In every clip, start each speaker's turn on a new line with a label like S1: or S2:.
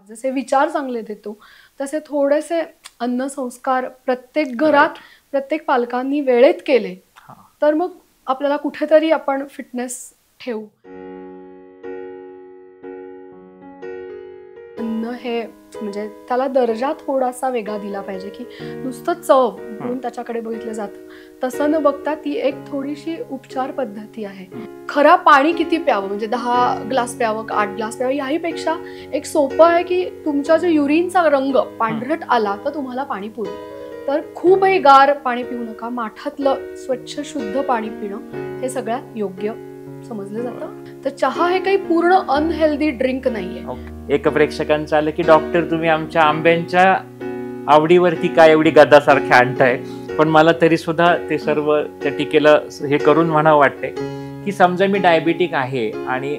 S1: जसे विचार चांगले देतो तसे थोडेसे अन्न संस्कार प्रत्येक घरात प्रत्येक पालकांनी वेळेत केले तर मग आपल्याला कुठेतरी आपण फिटनेस ठेवू. अन्न हे म्हणजे त्याला दर्जा थोडासा वेगळा दिला पाहिजे की नुसतं चव म्हणून त्याच्याकडे बघितलं जातं तसं न बघता ती एक थोडीशी उपचार पद्धती आहे. खरा पाणी किती प्यावं म्हणजे 10 ग्लास प्यावं 8 ग्लास प्यावं याहीपेक्षा एक सोपं आहे की तुमच्या जो युरिनचा रंग पांढरट आला तर तुम्हाला पाणी पुरलं. तर खूपही गार पाणी पिऊ नका. माठातलं स्वच्छ शुद्ध पाणी पिणं हे सगळ्यात योग्य समजलं जातं. तर चहा हे काही पूर्ण अनहेल्दी ड्रिंक नाहीये.
S2: एक प्रेक्षकांचं आलं की डॉक्टर तुम्ही आमच्या आंब्यांच्या आवडीवरती काय एवढी गदासारखे आणताय, पण मला तरी सुद्धा ते सर्व त्या टीकेला हे करून म्हणावं वाटतंय की समजा मी डायबिटिक आहे आणि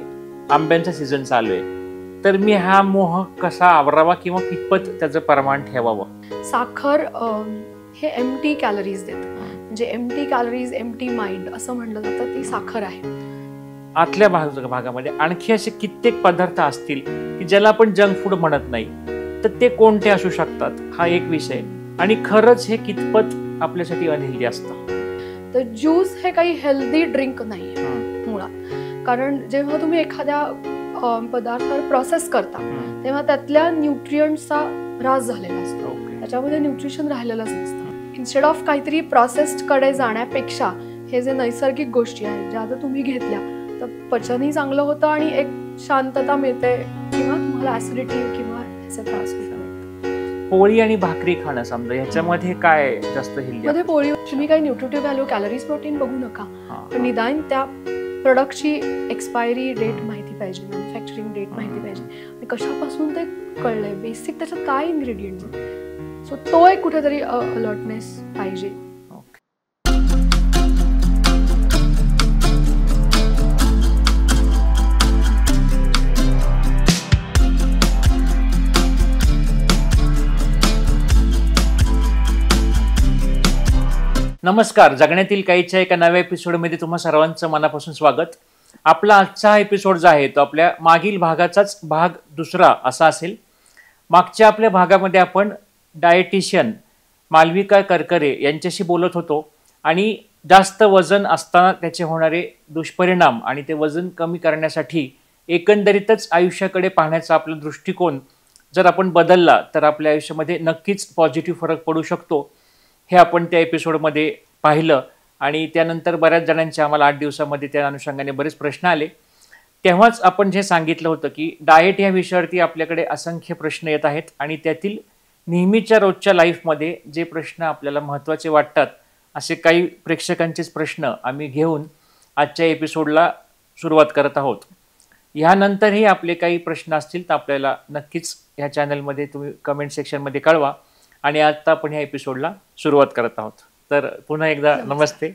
S2: आंब्यांचा सीझन चालू आहे तर मी हा मोह कसा आवरावा किंवा कितपत त्याचं प्रमाण ठेवावं.
S1: साखर हे एम्प्टी कॅलरीज देतं म्हणजे एम्प्टी कॅलरीज एम्प्टी माइंड असं म्हणलं जातं. ती साखर आहे.
S2: आतल्या भागामध्ये आणखी असे कित्येक पदार्थ असतील की ज्याला आपण जंक फूड म्हणत नाही तर ते कोणते असू शकतात हा एक विषय आणि खरंच हे कितपत आपल्यासाठी अनहेल्दी असतं.
S1: तर ज्यूस हे काही हेल्दी ड्रिंक नाहीये मुळात. कारण जेव्हा तुम्ही एखाद्या पदार्थावर प्रोसेस करता तेव्हा त्यातल्या न्यूट्रिएंट्सचा ऱ्हास झालेला असतो. त्याच्यामध्ये न्यूट्रिशन राहिलेलंच नसतं. इन्स्टेड ऑफ काहीतरी प्रोसेस्ड कडे जाण्यापेक्षा हे जे नैसर्गिक गोष्टी आहेत ज्या आता तुम्ही घेतल्या तर पचनही चांगलं होतं आणि एक शांतता मिळते किंवा तुम्हाला ऍसिडिटी किंवा याचा त्रास होतो.
S2: पोळी आणि भाकरी खाणं समजा ह्याच्यामध्ये काय जास्त हेल्दी
S1: मध्ये पोळी तुम्ही काही न्यूट्रिटिव्ह व्हॅल्यू कॅलरीज प्रोटीन बघू नका पण निदान त्या प्रोडक्टची एक्सपायरी डेट माहिती पाहिजे मॅन्युफॅक्चरिंग डेट माहिती पाहिजे आणि कशापासून ते कळलंय बेसिक त्याच्यात काय इन्ग्रेडियंट्स आहेत. सो तो एक कुठेतरी अलर्टनेस पाहिजे.
S2: नमस्कार. जगण्यातील काहीच्या एका नव्या एपिसोडमध्ये तुम्हा सर्वांचं मनापासून स्वागत. आपला आजचा एपिसोड जो आहे तो आपल्या मागील भागाचाच भाग दुसरा असा असेल. मागच्या आपल्या भागामध्ये आपण डायटिशियन मालविका करकरे यांच्याशी बोलत होतो आणि जास्त वजन असताना त्याचे होणारे दुष्परिणाम आणि ते वजन कमी करण्यासाठी एकंदरीतच आयुष्याकडे पाहण्याचा आपला दृष्टिकोन जर आपण बदलला तर आपल्या आयुष्यामध्ये नक्कीच पॉझिटिव्ह फरक पडू शकतो हे आपण त्या एपिसोडमध्ये पाहिलं. आणि त्यानंतर बऱ्याच जणांचे आम्हाला 8 दिवसामध्ये त्या अनुषंगाने बरेच प्रश्न आले. तेव्हाच आपण जे सांगितलं होतं की डाएट या विषयावरती आपल्याकडे असंख्य प्रश्न येत आहेत आणि त्यातील नेहमीच्या रोजच्या लाईफमध्ये जे प्रश्न आपल्याला महत्त्वाचे वाटतात असे काही प्रेक्षकांचेच प्रश्न आम्ही घेऊन आजच्या एपिसोडला सुरुवात करत आहोत. ह्यानंतरही आपले काही प्रश्न असतील तर आपल्याला नक्कीच ह्या चॅनलमध्ये तुम्ही कमेंट सेक्शनमध्ये कळवा. आणि आता आपण ह्या एपिसोडला सुरुवात करत आहोत. तर पुन्हा एकदा नमस्ते.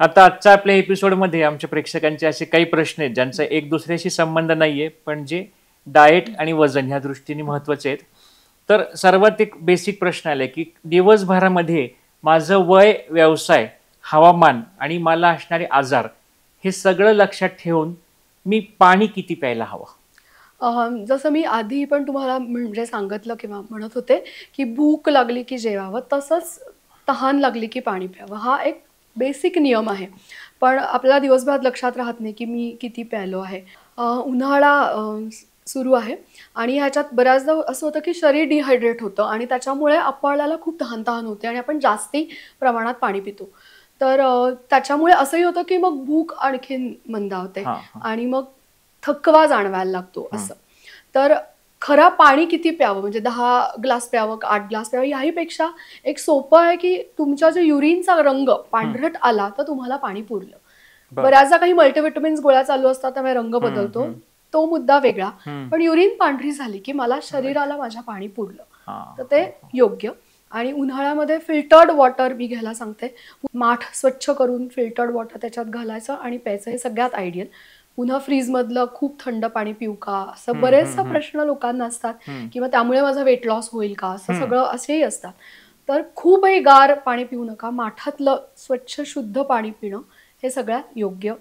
S2: आता आजच्या आपल्या एपिसोडमध्ये आमच्या प्रेक्षकांचे असे काही प्रश्न आहेत ज्यांचा एक दुसऱ्याशी संबंध नाही आहे पण जे डाएट आणि वजन ह्या दृष्टीने महत्त्वाचे आहेत. तर सर्वात एक बेसिक प्रश्न आला की दिवसभरामध्ये माझं वय, व्यवसाय, हवामान आणि मला असणारे आजार हे सगळं लक्षात ठेवून मी पाणी किती प्यायला हवं.
S1: जसं मी आधी पण तुम्हाला म्हणजे सांगितलं किंवा म्हणत होते की भूक लागली की जेवावं तसंच तहान लागली की पाणी प्यावं. हा एक बेसिक नियम आहे पण आपल्याला दिवसभरात लक्षात राहत नाही की मी किती प्यायलो आहे. उन्हाळा सुरू आहे आणि ह्याच्यात बऱ्याचदा असं होतं की शरीर डिहायड्रेट होतं आणि त्याच्यामुळे आपल्याला खूप तहान होते आणि आपण जास्ती प्रमाणात पाणी पितो. तर त्याच्यामुळे असंही होतं की मग भूक आणखीन मंदावते आणि मग थकवा जाणवायला लागतो असं. तर खरा पाणी किती प्यावं म्हणजे 10 ग्लास प्यावं 8 ग्लास प्यावं याहीपेक्षा एक सोपं आहे की तुमच्या जो युरिनचा रंग पांढरट आला तर तुम्हाला पाणी पुरलं. बऱ्याचदा काही मल्टीव्हिटॅमिन्स गोळ्या चालू असतात त्यामुळे रंग बदलतो तो मुद्दा वेगळा पण युरिन पांढरी झाली की मला शरीराला माझ्या पाणी पुरलं तर ते योग्य. आणि उन्हाळ्यामध्ये फिल्टर्ड वॉटर मी घ्यायला सांगते. माठ स्वच्छ करून फिल्टर्ड वॉटर त्याच्यात घालायचं आणि प्यायचं हे सगळ्यात आयडियल. पुन्हा फ्रीजमधलं खूप थंड पाणी पिऊ का असं बरेचसा प्रश्न लोकांना असतात किंवा त्यामुळे माझा वेट लॉस होईल का असं सगळं असेही असतात. तर खूपही गार पाणी पिऊ नका. माठातलं स्वच्छ शुद्ध पाणी पिणं हे सगळ्यात योग्य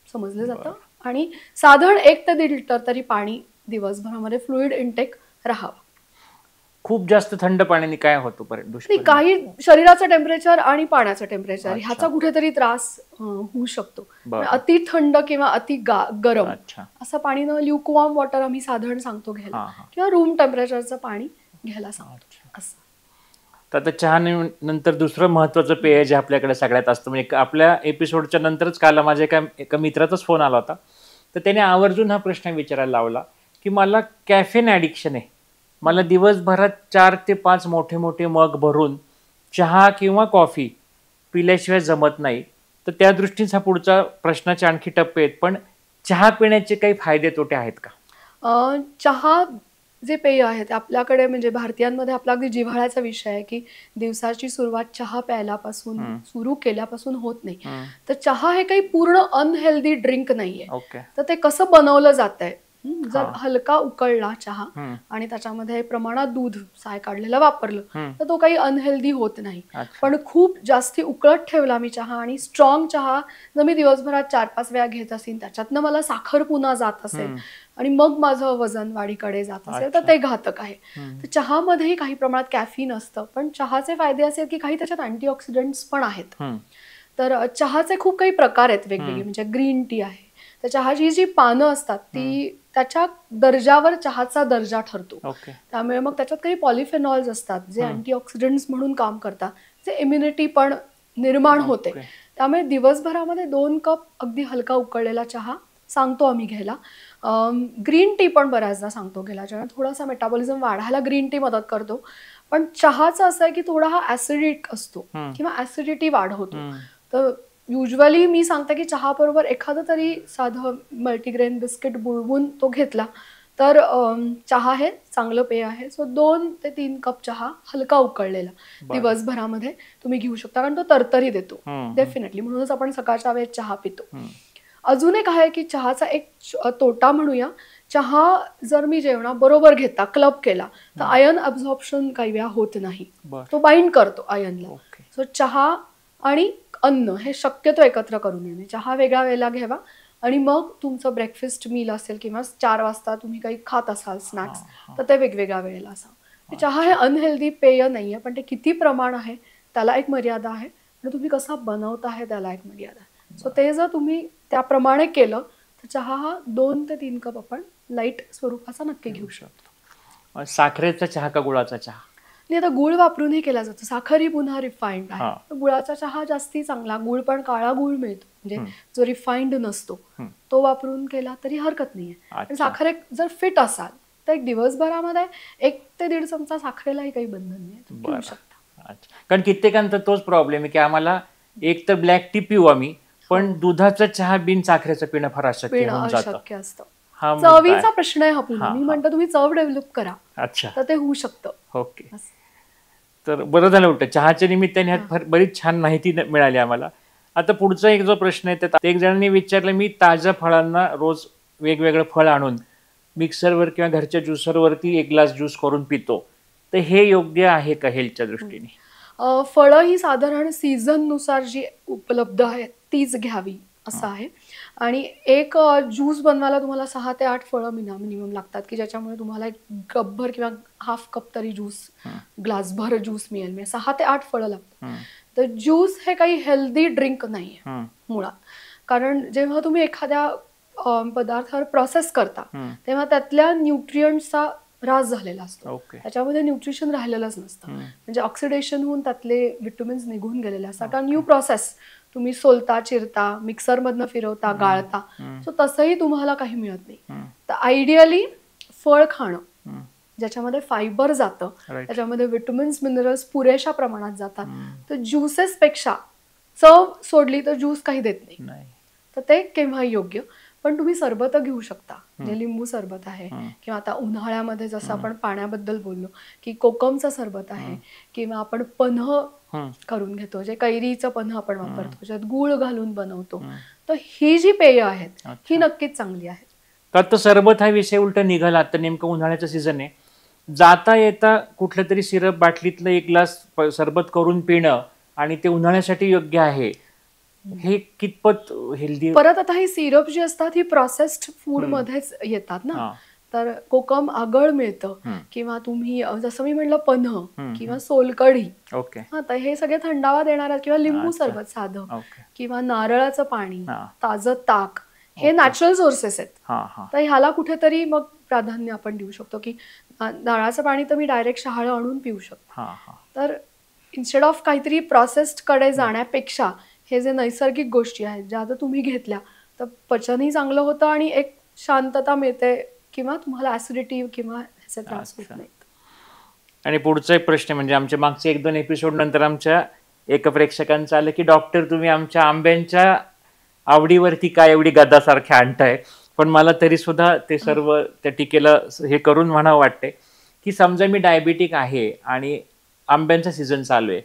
S1: समजलं जातं. आणि साधारण 1 ते 1.5 लिटर तरी पाणी दिवसभरामध्ये फ्लुइड इनटेक राहावा.
S2: खूप जास्त थंड पाण्याने काय होतो
S1: नाही,
S2: दुष्परिणाम?
S1: काही शरीराचं टेम्परेचर आणि पाण्याचं टेम्परेचर
S2: अच्छा.
S1: ह्याचा कुठेतरी त्रास होऊ शकतो.
S2: बरं.
S1: अति थंड किंवा अति गरम
S2: अच्छा.
S1: असं पाणी न, ल्युकवॉर्म वॉटर आम्ही साधारण सांगतो घ्यायला,
S2: हा, हा.
S1: किंवा रूम टेम्परेचरचं पाणी घ्यायला सांगतो.
S2: अच्छा.
S1: असं.
S2: तर आता चहा नंतर दुसरं महत्वाचं पेय जे आपल्याकडे सगळ्यात असतं, म्हणजे आपल्या एपिसोडच्या नंतरच काल माझ्या एका मित्राचाच फोन आला होता, तर त्याने आवर्जून हा प्रश्न विचारायला लावला की मला कॅफेन ॲडिक्शन आहे, मला दिवसभरात 4 ते 5 मोठे मोठे मग भरून चहा किंवा कॉफी पिल्याशिवाय जमत नाही. तर त्या दृष्टीने हा पुढचा प्रश्नाचे आणखी टप्पे आहेत, पण चहा पिण्याचे काही फायदे तोटे आहेत का?
S1: चहा जे पेय आहे ते आपल्याकडे, म्हणजे भारतीयांमध्ये आपला अगदी जिव्हाळ्याचा विषय आहे की दिवसाची सुरुवात चहा प्यायल्यापासून सुरू केल्यापासून होत नाही. तर चहा हे काही पूर्ण अनहेल्दी ड्रिंक नाहीये.
S2: ओके.
S1: तर ते कसं बनवलं जातंय, जर हलका उकळला चहा आणि त्याच्यामध्ये प्रमाणात दूध साय काढलेलं वापरलं तर तो काही अनहेल्दी होत नाही. पण खूप जास्ती उकळत ठेवला मी चहा, आणि स्ट्रॉंग चहा जर मी दिवसभरात 4-5 वेळा घेत असेल, त्याच्यातनं मला साखर पुन्हा जात असेल आणि मग माझं वजन वाढीकडे जात असेल, तर ते घातक आहे. तर चहामध्येही काही प्रमाणात कॅफीन असतं, पण चहाचे फायदे असे की काही त्याच्यात अँटीऑक्सिडंट्स पण आहेत. तर चहाचे खूप काही प्रकार आहेत वेगवेगळे, म्हणजे ग्रीन टी आहे, तर चहाची जी पानं असतात ती त्याच्या दर्जावर चहाचा दर्जा ठरतो. त्यामुळे मग त्याच्यात काही पॉलिफेनॉल्स असतात जे अँटीऑक्सिडंट्स म्हणून काम करतात, जे इम्युनिटी पण निर्माण होते. त्यामुळे दिवसभरामध्ये 2 कप अगदी हलका उकळलेला चहा सांगतो आम्ही घ्यायला. ग्रीन टी पण बऱ्याचदा सांगतो घ्यायला, ज्यामुळे थोडासा मेटाबॉलिझम वाढायला ग्रीन टी मदत करतो. पण चहाचं असं आहे की थोडा हा ऍसिडिक असतो किंवा ऍसिडिटी वाढवतो. तर युजली मी सांगते की चहा बरोबर एखादं तरी साधं मल्टीग्रेन बिस्किट बुडवून तो घेतला तर चहा हे चांगलं पेय आहे. सो 2 ते 3 कप चहा हलका उकळलेला दिवसभरामध्ये तुम्ही घेऊ शकता, कारण तो तरतरी देतो डेफिनेटली. म्हणूनच आपण सकाळच्या वेळेत चहा पितो. अजून एक आहे की चहाचा एक तोटा म्हणूया, चहा जर मी जेवणाबरोबर घेता क्लब केला तर आयर्न अब्झॉर्प्शन काही वेळा होत नाही, तो बाइंड करतो आयर्नला. सो चहा आणि अन्न हे शक्यतो एकत्र करू नये. चहा वेगळ्या वेळेला घ्यावा आणि मग तुमचं ब्रेकफास्ट मील असेल किंवा 4 वाजता तुम्ही काही खात असाल स्नॅक्स, तर ते वेगवेगळ्या वेळेला असावं. चहा हे अनहेल्दी पेय नाहीये, पण ते किती प्रमाण आहे त्याला एक मर्यादा आहे, आणि तुम्ही कसा बनवता आहे त्याला एक मर्यादा आहे. सो ते जर तुम्ही त्याप्रमाणे केलं तर चहा हा 2 ते 3 कप आपण लाईट स्वरूपाचा नक्की घेऊ शकतो.
S2: साखरेचा चहा का गुळाचा चहा?
S1: नाही, आता गुळ वापरूनही केला जातो, साखर ही पुन्हा रिफाईंड आहे. गुळाचा चहा जास्ती चांगला, गुळ पण काळा गुळ मिळतो, म्हणजे जो रिफाईंड नसतो, तो वापरून केला तरी हरकत नाहीये. पण साखर एक जर फिट असाल तर एक दिवसभरामध्ये 1 ते 1.5 चमचा साखरेलाही काही बंधन नाही, घेऊ शकता.
S2: कारण कित्येकांचा तोच प्रॉब्लेम आहे की आम्हाला एक तर ब्लॅक टी पिऊ आम्ही, पण दुधाचा चहा बिन साखरेचं पिणं फार अशक्य
S1: असतं. चवीचा प्रश्न आहे हा पुन्हा. मी म्हणतो तुम्ही चव डेव्हलप करा,
S2: अच्छा,
S1: तर ते होऊ शकतं.
S2: ओके. तर बरं झालं उलट चहाच्या निमित्ताने बरीच छान माहिती मिळाली आम्हाला. आता पुढचा एक जो प्रश्न आहे त्यात एक जणांनी विचारलं, मी ताज्या फळांना रोज वेगवेगळं फळ आणून मिक्सरवर किंवा घरच्या ज्युसरवरती 1 ग्लास ज्यूस करून पितो, तर हे योग्य आहे का हेल्थच्या दृष्टीने?
S1: फळं ही साधारण सीझननुसार जी उपलब्ध आहेत तीच घ्यावी असं आहे. आणि एक ज्यूस बनवायला तुम्हाला 6 ते 8 फळं मिनिमम लागतात, की ज्याच्यामुळे तुम्हाला एक कपभर किंवा हाफ कप तरी ज्यूस, ग्लासभर ज्यूस मिळेल. म्हणजे 6 ते 8 फळं लागतात. तर ज्यूस हे काही हेल्दी ड्रिंक नाहीये मुळात, कारण जेव्हा तुम्ही एखाद्या पदार्थावर प्रोसेस करता तेव्हा त्यातल्या न्यूट्रियंट्सचा ह्रास झालेला असतो, त्याच्यामध्ये न्यूट्रिशन राहिलेलंच नसतं, म्हणजे ऑक्सिडेशन होऊन त्यातले विटॅमिन्स निघून गेलेले असतात. न्यू प्रोसेस तुम्ही सोलता, चिरता, मिक्सरमधनं फिरवता, गाळता, सो तसंही तुम्हाला काही मिळत नाही. तर आयडियली फळ खाणं ज्याच्यामध्ये फायबर जातं, त्याच्यामध्ये विटॅमिन्स मिनरल्स पुरेशा प्रमाणात जातात. तर ज्युसेस पेक्षा चव सोडली तर ज्यूस काही देत नाही, तर ते केव्हा योग्य. पण तुम्ही सरबत घेऊ शकता, म्हणजे लिंबू सरबत आहे, किंवा आता उन्हाळ्यामध्ये जसं आपण पाण्याबद्दल बोललो की कोकमचं सरबत आहे, किंवा आपण पन्ह करून घेतो, जे कैरीचं पन्ह आपण वापरतो, ज्यात गूळ घालून बनवतो. तर ही जी पेय आहेत ही नक्कीच चांगली आहेत.
S2: तर सरबत हा विषय उलट निघाला, तर नेमकं उन्हाळ्याचं सीझन आहे, जाता येता कुठलं तरी सिरप बाटलीतलं 1 ग्लास सरबत करून पिणं आणि ते उन्हाळ्यासाठी योग्य आहे, हे कितपत हेल्दी?
S1: परत आता ही सिरप जी असतात ही प्रोसेस्ड फूड मध्येच येतात ना, तर कोकम आगळ मिळतं किंवा तुम्ही जसं मी म्हणलं पन्ह किंवा सोलकढी,
S2: ओके.
S1: हा तर हे सगळे थंडावा देणाऱ्या किंवा लिंबू
S2: अच्छा.
S1: सरबत साधं
S2: ओके.
S1: किंवा नारळाचं पाणी,
S2: हा.
S1: ताजं ताक, हे नॅचरल सोर्सेस आहेत.
S2: हा हा
S1: तर ह्याला कुठेतरी मग प्राधान्य आपण देऊ शकतो की नारळाचं पाणी तर मी डायरेक्ट शहाळं आणून पिऊ शकतो.
S2: हा हा
S1: तर इन्स्टेड ऑफ काहीतरी प्रोसेस्ड कडे जाण्यापेक्षा हे जे नैसर्गिक गोष्टी आहेत ज्या आता तुम्ही घेतल्या तर पचनही चांगलं होतं आणि एक शांतता मिळते किंवा तुम्हाला ऍसिडिटी किंवा ह्याचे त्रास होत
S2: अच्छा.
S1: नाहीत.
S2: आणि पुढचा एक प्रश्न म्हणजे आमच्या मागचे 1-2 एपिसोड नंतर आमच्या एका प्रेक्षकांचं आलं की डॉक्टर तुम्ही आमच्या आंब्यांच्या आवडीवरती काय एवढी गदासारखे आणताय. पण मला तरी सुद्धा ते सर्व त्या टीकेला हे करून म्हणावं वाटते की समजा मी डायबिटिक आहे आणि आंब्यांचा सीझन चालू आहे,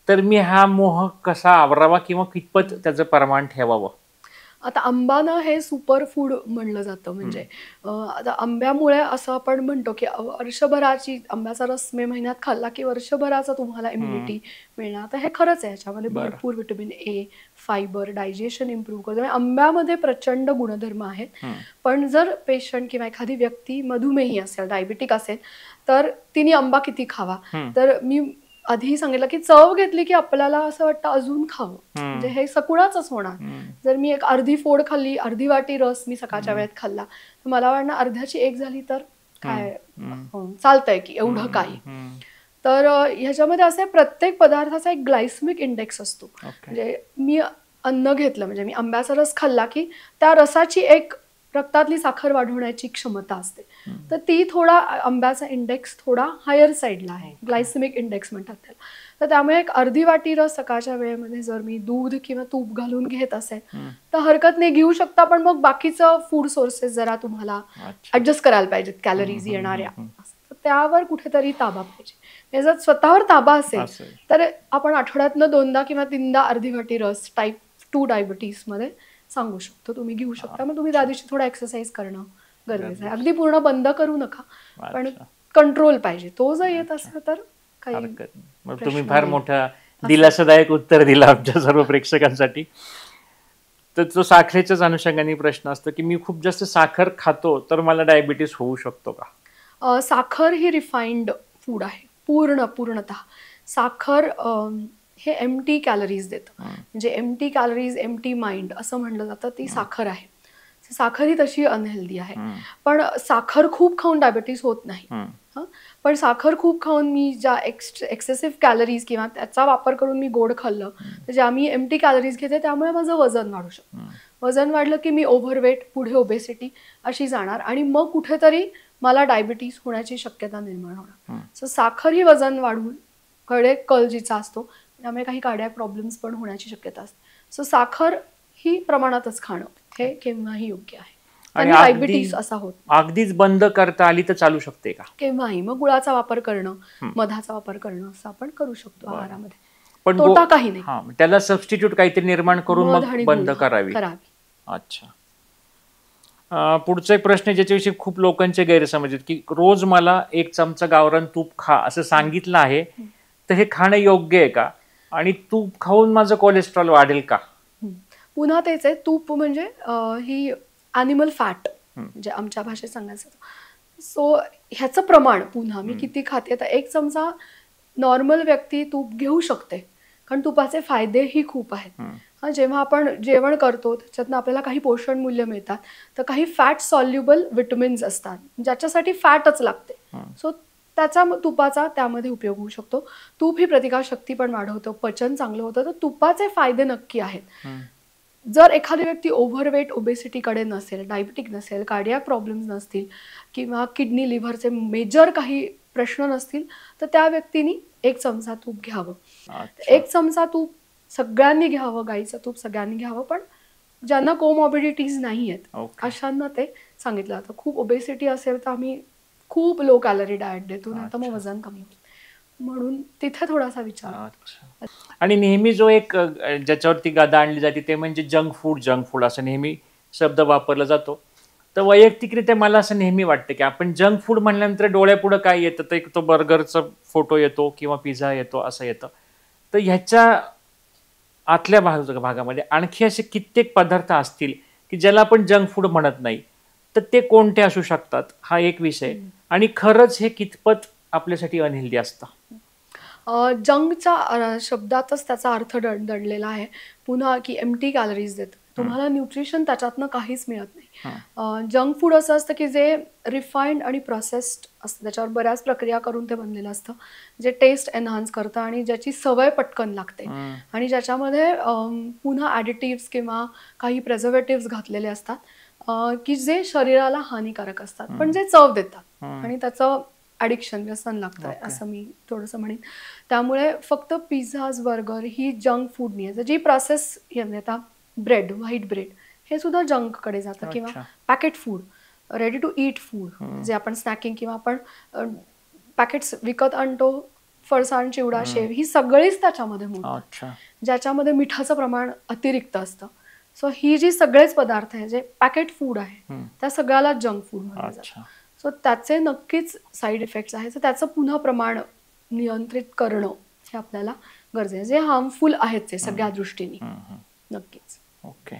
S2: तर मी हा मोह कसा आवरावा किंवा कितपत त्याचं प्रमाण ठेवावं?
S1: आता आंबानं हे सुपर फूड म्हणलं जातं. म्हणजे आता आंब्यामुळे असं आपण म्हणतो की वर्षभराची आंब्याचा रस मे महिन्यात खाल्ला की वर्षभराचा तुम्हाला इम्युनिटी मिळणार. तर हे खरंच आहे. याच्यामध्ये भरपूर vitamin A, fibre, digestion improve करतो. म्हणजे आंब्यामध्ये प्रचंड गुणधर्म आहेत. पण जर पेशंट किंवा एखादी व्यक्ती मधुमेही असेल, डायबिटिक असेल, तर तिने आंबा किती खावा? तर मी आधी सांगितलं की चव घेतली की आपल्याला असं वाटतं अजून खावं. म्हणजे हे सकुणाचंच होणार. जर मी एक अर्धी फोड खाल्ली, अर्धी वाटी रस मी सकाळच्या वेळेत खाल्ला, तर मला वाटणार अर्ध्याची एक झाली तर काय चालतंय की एवढं काही. तर ह्याच्यामध्ये असं प्रत्येक पदार्थाचा एक ग्लायसेमिक इंडेक्स असतो. म्हणजे मी अन्न घेतलं म्हणजे मी आंब्याचा रस खाल्ला की त्या रसाची एक रक्तातली साखर वाढवण्याची क्षमता असते. तर ती थोडा आंब्याचा इंडेक्स थोडा हायर साईडला आहे. ग्लायसेमिक इंडेक्स म्हणतात त्याला. तर त्यामुळे एक अर्धी वाटी रस सकाळच्या वेळेमध्ये जर मी दूध किंवा तूप घालून घेत असेल तर हरकत नाही, घेऊ शकता. पण मग बाकीचं फूड सोर्सेस जरा तुम्हाला ऍडजस्ट करायला पाहिजेत कॅलरीज येणाऱ्या. तर त्यावर कुठेतरी ताबा पाहिजे. जर स्वतःवर ताबा असेल तर आपण आठवड्यातनं 2दा किंवा 3दा अर्धी वाटी रस टाईप 2 डायबिटीस मध्ये सांगू शकतो, तुम्ही घेऊ शकता. मग तुम्ही त्या दिवशी थोडा एक्सरसाइज करणं गरजेचं आहे. अगदी पूर्ण बंद करू नका, पण कंट्रोल पाहिजे. तो जर येत असेल तर काही.
S2: तुम्ही फार मोठा दिलासादायक उत्तर दिलं आमच्या सर्व प्रेक्षकांसाठी. तर तो साखरेच्याच अनुषंगाने प्रश्न असतो की मी खूप जास्त साखर खातो तर मला डायबिटीस होऊ शकतो का?
S1: साखर ही रिफाइंड फूड आहे. पूर्णतः साखर हे एम्प्टी कॅलरीज देतं. म्हणजे एम्प्टी कॅलरीज एम्प्टी माइंड असं म्हणलं जातं. ती साखर आहे. साखर ही तशी अनहेल्दी आहे. पण साखर खूप खाऊन डायबिटीस होत नाही. पण साखर खूप खाऊन मी ज्या एक्सेसिव्ह कॅलरीज किंवा त्याचा वापर करून मी गोड खाल्लं तर ज्या मी एम्प्टी कॅलरीज घेते त्यामुळे माझं वजन वाढू शकतं. वजन वाढलं की मी ओव्हरवेट, पुढे ओबेसिटी अशी जाणार आणि मग कुठेतरी मला डायबिटीस होण्याची शक्यता निर्माण होणार. सो साखर ही वजन वाढवून कडे कल जिचा असतो त्यामुळे काही कार्डियाक प्रॉब्लेम्स पण होण्याची शक्यता असते. सो साखर ही प्रमाणातच खाणं हे केव्हाही योग्य आहे. आणि डायबिटीस असा होत
S2: अगदीच बंद करता आली तर चालू शकते का?
S1: केव्हाही. मग गुळाचा वापर करणं, मधाचा वापर करणं असं आपण करू शकतो आहारामध्ये.
S2: पण
S1: तोटा काही नाही.
S2: त्याला सबस्टिट्यूट काहीतरी निर्माण करून मग बंद करावी. अच्छा. पुढचा एक प्रश्न ज्याच्याविषयी खूप लोकांचे गैरसमज आहेत की रोज मला 1 चमचा गावरान तूप खा असं सांगितलं आहे, तर हे खाणं योग्य आहे का? आणि तूप खाऊन माझं कोलेस्ट्रॉल वाढेल का?
S1: पुन्हा तेच आहे. तूप म्हणजे ही ॲनिमल फॅट म्हणजे आमच्या भाषेत सांगायचं. सो ह्याचं प्रमाण पुन्हा मी किती खाते तर 1 चमचा नॉर्मल व्यक्ती तूप घेऊ शकते. कारण तुपाचे फायदेही खूप आहेत. जेव्हा आपण जेवण करतो त्याच्यातनं आपल्याला काही पोषण मूल्य मिळतात, तर काही फॅट सॉल्युबल विटॅमिन्स असतात ज्याच्यासाठी फॅटच लागते. सो त्याचा तुपाचा त्यामध्ये उपयोग होऊ शकतो. तूप ही प्रतिकारशक्ती पण वाढवतं, पचन चांगलं होतं. तर तुपाचे फायदे नक्की आहेत. जर एखादी व्यक्ती ओव्हरवेट, ओबेसिटीकडे नसेल, डायबिटिक नसेल, कार्डियाक प्रॉब्लेम्स नसतील किंवा किडनी लिव्हरचे मेजर काही प्रश्न नसतील तर त्या व्यक्तीने 1 चमचा तूप घ्यावं. 1 चमचा तूप सगळ्यांनी घ्यावं, गाईचं तूप सगळ्यांनी घ्यावं. पण ज्यांना कोमॉर्बिडिटीज नाही आहेत अशांना ते सांगितलं जातं. खूप ओबेसिटी असेल तर आम्ही खूप लो कॅलरी डाएट देतो, नाही तर मग वजन कमी होतं. म्हणून तिथे थोडासा विचार.
S2: आणि नेहमी जो एक ज्याच्यावरती गदा आणली जाते ते म्हणजे जंक फूड असं नेहमी शब्द वापरला जातो. तर वैयक्तिकरित्या मला असं नेहमी वाटतं की आपण जंक फूड म्हणल्यानंतर डोळ्यापुढं काय येतं तर एक तो बर्गरचा फोटो येतो किंवा पिझ्झा येतो असं येतं. तर ह्याच्या आतल्या भागामध्ये आणखी असे कित्येक पदार्थ असतील की ज्याला आपण जंक फूड म्हणत नाही, तर ते कोणते असू शकतात हा एक विषय, आणि खरंच हे कितपत आपल्यासाठी अनहेल्दी असतं?
S1: जंकच्या शब्दातच त्याचा अर्थ दडलेला आहे. पुन्हा की एम्प्टी कॅलरीज देतं. तुम्हाला न्यूट्रिशन त्याच्यातनं काहीच मिळत नाही. जंक फूड असं असतं की जे रिफाईंड आणि प्रोसेस्ड असतं. त्याच्यावर बऱ्याच प्रक्रिया करून ते बनलेलं असतं. जे टेस्ट एन्हान्स करतं आणि ज्याची सवय पटकन लागते. आणि ज्याच्यामध्ये पुन्हा ॲडिटिव्हज किंवा काही प्रिझर्वेटिव्हज घातलेले असतात, की जे शरीराला हानिकारक असतात, पण जे चव देतात आणि त्याचं ॲडिक्शन, व्यसन लागतं असं मी थोडंसं म्हणेन. त्यामुळे फक्त पिझ्झाज, बर्गर ही जंक फूड नाही आहे. जी प्रोसेस आता ब्रेड, व्हाईट ब्रेड हे सुद्धा जंककडे जातं, किंवा packet food, ready to eat food जे आपण स्नॅकिंग किंवा आपण पॅकेट्स विकत आणतो, फरसाण, चिवडा, शेव ही सगळीच त्याच्यामध्ये मोडतात, ज्याच्यामध्ये मिठाचं प्रमाण अतिरिक्त असतं. सो ही जी सगळेच पदार्थ आहे जे पॅकेट फूड आहे त्या सगळ्याला जंक फूड म्हणलं जातं. सो त्याचे नक्कीच साईड इफेक्ट्स आहेत. तर त्याचं पुन्हा प्रमाण नियंत्रित करणं हे आपल्याला गरजेचं आहे, जे हार्मफुल आहेत ते सगळ्या दृष्टीने. नक्कीच.
S2: ओके.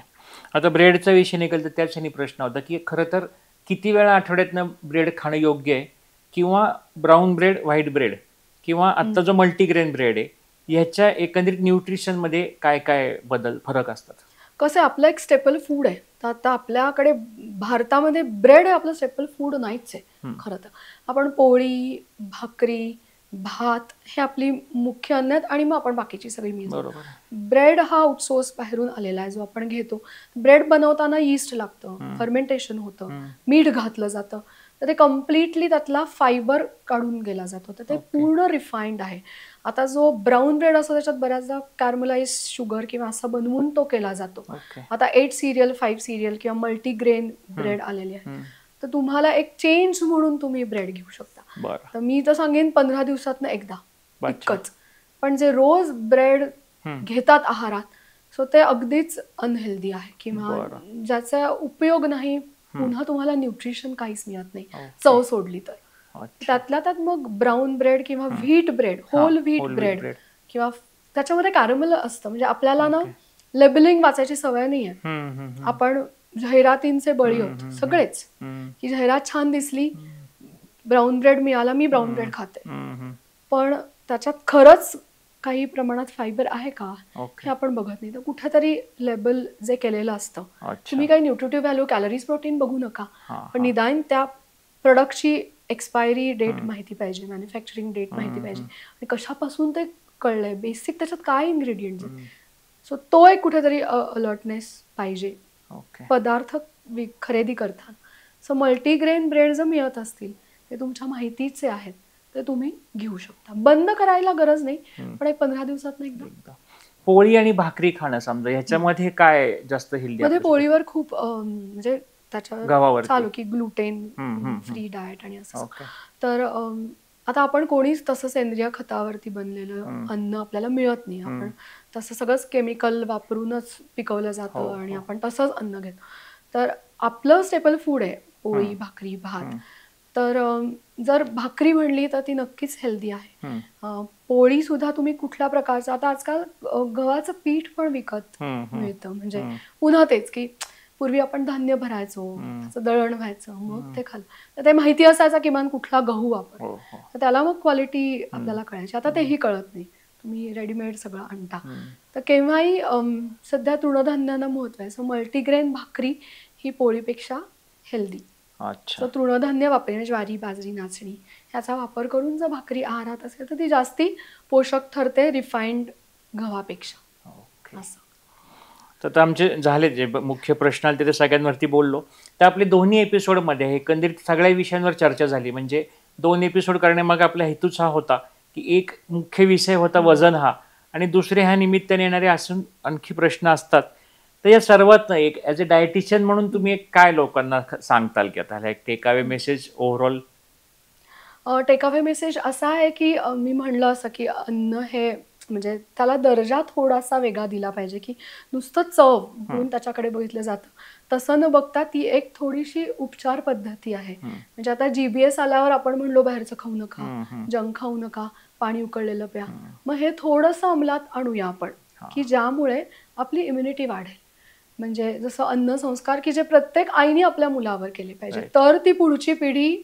S2: आता ब्रेडचा विषय निघाल तर त्याच्याने प्रश्न होता की खरं तर किती वेळा आठवड्यातनं ब्रेड खाणं योग्य आहे, किंवा ब्राऊन ब्रेड, व्हाईट ब्रेड, किंवा आता जो मल्टीग्रेन ब्रेड आहे ह्याच्या एकंदरीत न्यूट्रिशनमध्ये काय काय फरक असतात?
S1: कसं आहे, आपलं एक स्टेपल फूड आहे. तर आता आपल्याकडे भारतामध्ये ब्रेड हे आपलं स्टेपल फूड नाहीच आहे खरं तर. आपण पोळी, भाकरी, भात हे आपली मुख्य अन्न आहेत आणि मग आपण बाकीची सगळी मिळतो. ब्रेड हा आउटसोर्स बाहेरून आलेला आहे जो आपण घेतो. ब्रेड बनवताना यीस्ट लागतं, फर्मेंटेशन होतं, मीठ घातलं जातं. तर ते कम्प्लिटली त्यातला फायबर काढून गेला जातो. तर ते पूर्ण रिफाईंड आहे. आता जो ब्राऊन ब्रेड असतो त्याच्यात बऱ्याचदा कॅरमलाइज शुगर किंवा असं बनवून तो केला जातो. आता 8 सिरियल, 5 सिरियल किंवा मल्टीग्रेन ब्रेड आलेली आहे. तर तुम्हाला एक चेंज म्हणून तुम्ही ब्रेड घेऊ शकता. तर मी तर सांगेन 15 दिवसातनं एकदा इतकंच. पण जे रोज ब्रेड घेतात आहारात, सो ते अगदीच अनहेल्दी आहे, किंवा ज्याचा उपयोग नाही, पुन्हा तुम्हाला न्यूट्रिशन काहीच मिळत नाही चव सोडली तर. त्यातल्या त्यात मग ब्राऊन ब्रेड किंवा wheat bread, whole wheat bread, किंवा त्याच्यामध्ये कॅरमल असतं. म्हणजे आपल्याला ना लेबलिंग वाचायची सवय नाहीये. आपण जाहिरातींचे बळी होतो सगळेच, की जाहिरात छान दिसली, ब्राऊन ब्रेड मिळाला, मी ब्राऊन ब्रेड खाते. पण त्याच्यात खरंच काही प्रमाणात फायबर आहे का हे आपण बघत नाही. तर कुठेतरी लेबल जे केलेलं असतं, तुम्ही काही न्यूट्रिटिव्ह व्हॅल्यू, कॅलरीज, प्रोटीन बघू नका, पण निदान त्या प्रोडक्टची एक्सपायरी डेट माहिती पाहिजे, मॅन्युफॅक्चरिंग डेट माहिती पाहिजे, आणि कशापासून ते कळलंय, बेसिक त्याच्यात काय इन्ग्रेडियंट्स आहेत. सो तो एक कुठेतरी अलर्टनेस पाहिजे पदार्थ खरेदी करताना. सो मल्टीग्रेन ब्रेड जर मिळत असतील ते तुमच्या माहितीचे आहेत तर तुम्ही घेऊ शकता. बंद करायला गरज नाही, पण एक 15 दिवसात एकदा.
S2: पोळी आणि भाकरी खाणं समजा, ह्याच्यामध्ये काय जास्त हेल्दी?
S1: मध्ये पोळीवर खूप म्हणजे त्याच्यावर चालू की ग्लुटेन फ्री डाएट आणि असं. तर आता आपण कोणीच तसं सेंद्रिय खतावरती बनलेलं अन्न आपल्याला मिळत नाही. आपण तसं सगळंच केमिकल वापरूनच पिकवलं जातं आणि आपण तसंच अन्न घेतो. तर आपलं स्टेपल फूड आहे पोळी, भाकरी, भात. तर जर भाकरी म्हणली तर ती नक्कीच हेल्दी आहे. पोळी सुद्धा तुम्ही कुठल्या प्रकारचं, आता आजकाल गव्हाचं पीठ पण विकत मिळतं. म्हणजे पुन्हा तेच की पूर्वी आपण धान्य भरायचो, त्याचं दळण व्हायचं, मग ते खाल्लं, तर ते माहिती असायचं किमान कुठला गहू वापर, तर त्याला मग क्वालिटी आपल्याला कळायची. आता तेही कळत नाही, तुम्ही रेडीमेड सगळं आणता. तर केव्हाही सध्या तृणधान्यांना महत्व आहे. सो मल्टीग्रेन भाकरी ही पोळीपेक्षा हेल्दी. सो तृणधान्य वापरणे, ज्वारी, बाजरी, नाचणी ह्याचा वापर करून जर भाकरी आहारात असेल तर ती जास्ती पोषक ठरते रिफाईंड गव्हापेक्षा. असं.
S2: तर आमचे झाले जे मुख्य प्रश्न आले ते सगळ्यांवरती बोललो. तर आपले दोन्ही एपिसोडमध्ये एकंदरीत सगळ्या विषयांवर चर्चा झाली. म्हणजे 2 एपिसोड करण्यामागे आपला हेतूच हा होता की एक मुख्य विषय होता वजन हा, आणि दुसरे ह्या निमित्ताने येणारे असून आणखी प्रश्न असतात. तर या सर्वात एक ॲज अ डायटिशियन म्हणून तुम्ही एक काय लोकांना सांगताल की आता एक takeaway message overall?
S1: Takeaway message असा आहे की मी म्हणलं असं की अन्न हे म्हणजे त्याला दर्जा थोडासा वेगळा दिला पाहिजे, की नुसतं चव म्हणून त्याच्याकडे बघितलं जातं. तसं न बघता ती एक थोडीशी उपचार पद्धती आहे. म्हणजे आता GBS आल्यावर आपण म्हणलो बाहेरचं खाऊ नका, जंक खाऊ नका, पाणी उकळलेलं प्या. मग हे थोडंसं अंमलात आणूया आपण, की ज्यामुळे आपली इम्युनिटी वाढेल. म्हणजे जसं अन्न संस्कार की जे प्रत्येक आईने आपल्या मुलावर केले पाहिजे, तर ती पुढची पिढी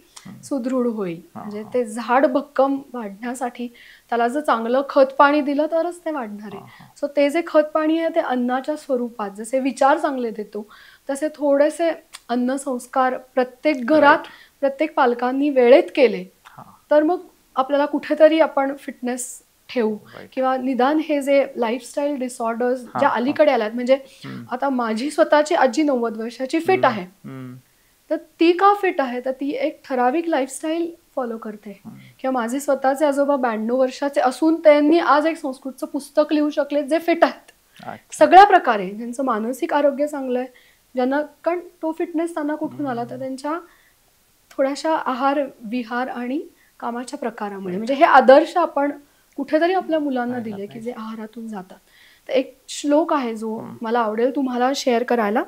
S1: सुदृढ होईल. म्हणजे ते झाड भक्कम वाढण्यासाठी त्याला जर चांगलं खत पाणी दिलं तरच ते वाढणार आहे. सो ते जे खत पाणी आहे ते अन्नाच्या स्वरूपात, जसे विचार चांगले देतो तसे थोडेसे अन्न संस्कार प्रत्येक घरात प्रत्येक पालकांनी वेळेत केले तर मग आपल्याला कुठेतरी आपण फिटनेस ठेवू. किंवा निदान हे जे लाईफस्टाईल डिसऑर्डर्स ज्या अलीकडे आल्यात, म्हणजे आता माझी स्वतःची आजी 90 वर्षाची फिट आहे, तर ती का फिट आहे, तर ती एक ठराविक लाईफस्टाईल फॉलो करते. किंवा माझे स्वतःचे आजोबा 92 वर्षाचे असून त्यांनी आज एक संस्कृतचं पुस्तक लिहू शकले जे फिट आहेत सगळ्या प्रकारे. ज्यांचं मानसिक आरोग्य चांगलं आहे, ज्यांना, कारण तो फिटनेस त्यांना कुठून आला, तर त्यांच्या थोड्याशा आहार विहार आणि कामाच्या प्रकारामुळे. म्हणजे हे आदर्श आपण कुठेतरी आपल्या मुलांना दिले की जे आहारातून जातात. तर एक श्लोक आहे जो मला आवडेल तुम्हाला शेअर करायला.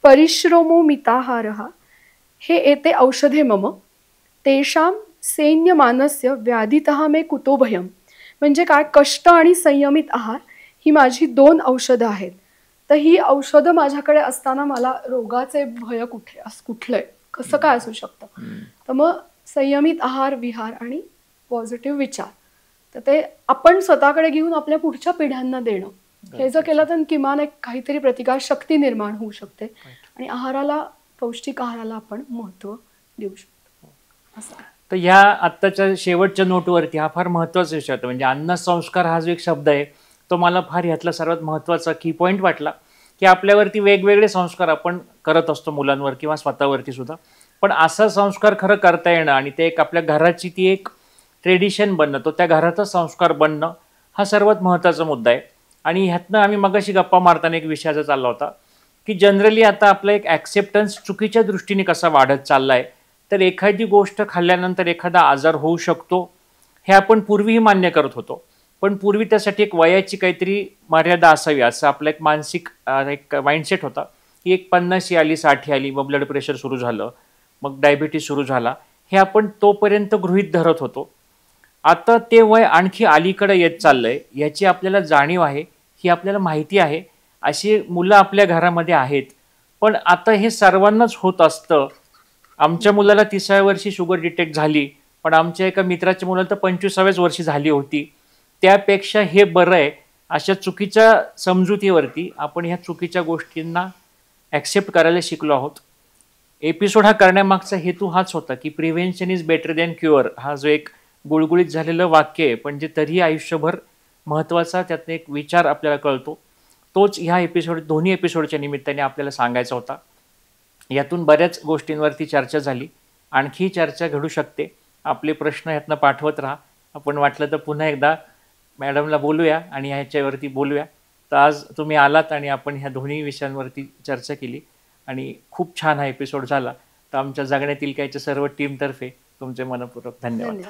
S1: परिश्रमो मिताहारः हे एते औषधे मम तेषां सैन्यमानस्य व्याधितः मे कुतो भयम्. म्हणजे काय, कष्ट आणि संयमित आहार ही माझी 2 औषधं आहेत. तर ही औषधं माझ्याकडे असताना मला रोगाचे भय कुठलंय, कसं काय असू शकतं. तर मग संयमित आहार विहार आणि पॉझिटिव्ह विचार, तर ते आपण स्वतःकडे घेऊन आपल्या पुढच्या पिढ्यांना देणं, हे जर केलं तर किमान एक काहीतरी प्रतिकार शक्ती निर्माण होऊ शकते आणि आहाराला, पौष्टिक आहाराला आपण महत्त्व देऊ शकतो असं.
S2: तर ह्या आत्ताच्या शेवटच्या नोटवरती हा फार महत्त्वाचा विषय होता. म्हणजे अन्न संस्कार हा जो एक शब्द आहे तो मला फार ह्यातला सर्वात महत्त्वाचा की पॉईंट वाटला, की आपल्यावरती वेगवेगळे संस्कार आपण करत असतो, मुलांवर किंवा स्वतःवरती सुद्धा. पण असा संस्कार खरं करता येणं आणि ते एक आपल्या घराची ती एक ट्रेडिशन बनणं, तो त्या घरातच संस्कार बनणं, हा सर्वात महत्त्वाचा मुद्दा आहे. आणि ह्यातनं आम्ही मगाशी गप्पा मारताना एक विषयाचा चालला होता की जनरली आता आपला एक ॲक्सेप्टन्स चुकीच्या दृष्टीने कसा वाढत चालला आहे. तर एखादी गोष्ट खाल्ल्यानंतर एखादा आजार होऊ शकतो हे आपण पूर्वीही मान्य करत होतो, पण पूर्वी त्यासाठी एक वयाची काहीतरी मर्यादा असावी असं आपलं एक मानसिक एक माइंडसेट होता की एक 50 आली 60 आली मग ब्लड प्रेशर सुरू झालं, मग डायबिटीज सुरू झाला, हे आपण तोपर्यंत गृहीत धरत होतो. आता ते वय आणखी अलीकडे येत चाललंय, याची आपल्याला जाणीव आहे, ही आपल्याला माहिती आहे, अशी मुलं आपल्या घरामध्ये आहेत. पण आता हे सर्वांनाच होत असतं. आमच्या मुलाला 30व्या वर्षी शुगर डिटेक्ट झाली, पण आमच्या एका मित्राच्या मुलाला तर 25व्याच वर्षी झाली होती. त्यापेक्षा हे बरं आहे, अशा चुकीच्या समजुतीवरती आपण ह्या चुकीच्या गोष्टींना ॲक्सेप्ट करायला शिकलो आहोत. एपिसोड हा करण्यामागचा हेतू हाच होता की prevention is better than cure, हा जो एक गुळगुळीत झालेलं वाक्य आहे, पण जे तरीही आयुष्यभर महत्त्वाचा त्यातनं एक विचार आपल्याला कळतो, तोच ह्या दोन्ही एपिसोडच्या निमित्ताने आपल्याला सांगायचा होता. यातून बऱ्याच गोष्टींवरती चर्चा झाली, आणखी चर्चा घडू शकते. आपले प्रश्न यातनं पाठवत राहा. आपण वाटलं तर पुन्हा एकदा मॅडमला बोलूया आणि ह्याच्यावरती बोलूया. तर आज तुम्ही आलात आणि आपण ह्या दोन्ही विषयांवरती चर्चा केली आणि खूप छान हा एपिसोड झाला. तर आमच्या जगण्यातील काहीच्या सर्व टीमतर्फे तुमचे मनपूर्वक धन्यवाद.